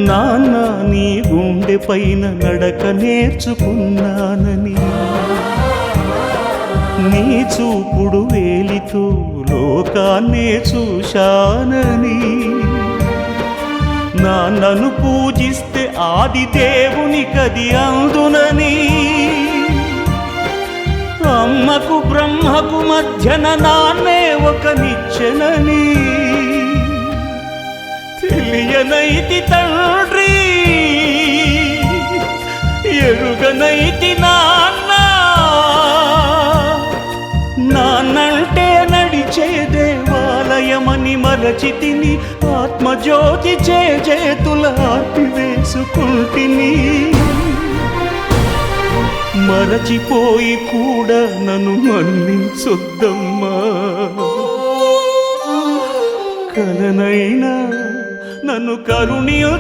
నాన్న నీ గుండె పైన నడక నేర్చుకున్నానని, నీ చూపుడు వేలితో లోకాన్నే చూశానని, నాన్నను పూజిస్తే ఆది దేవునికది అందునని, అమ్మకు బ్రహ్మకు మధ్యన నాన్నే ఒక నిచ్చెనని తెలియనైతి తండ్రి, ఎరుగనైతి నాన్న. నాన్నంటే నడిచే దేవాలయమని మరచితిని, ఆత్మజ్యోతి చేతుల ఆర్పివేసుకుంటిని. మరచిపోయి కూడా నన్ను మన్నించొద్దమ్మా, కలనైనా నన్ను కరుణించవమ్మా.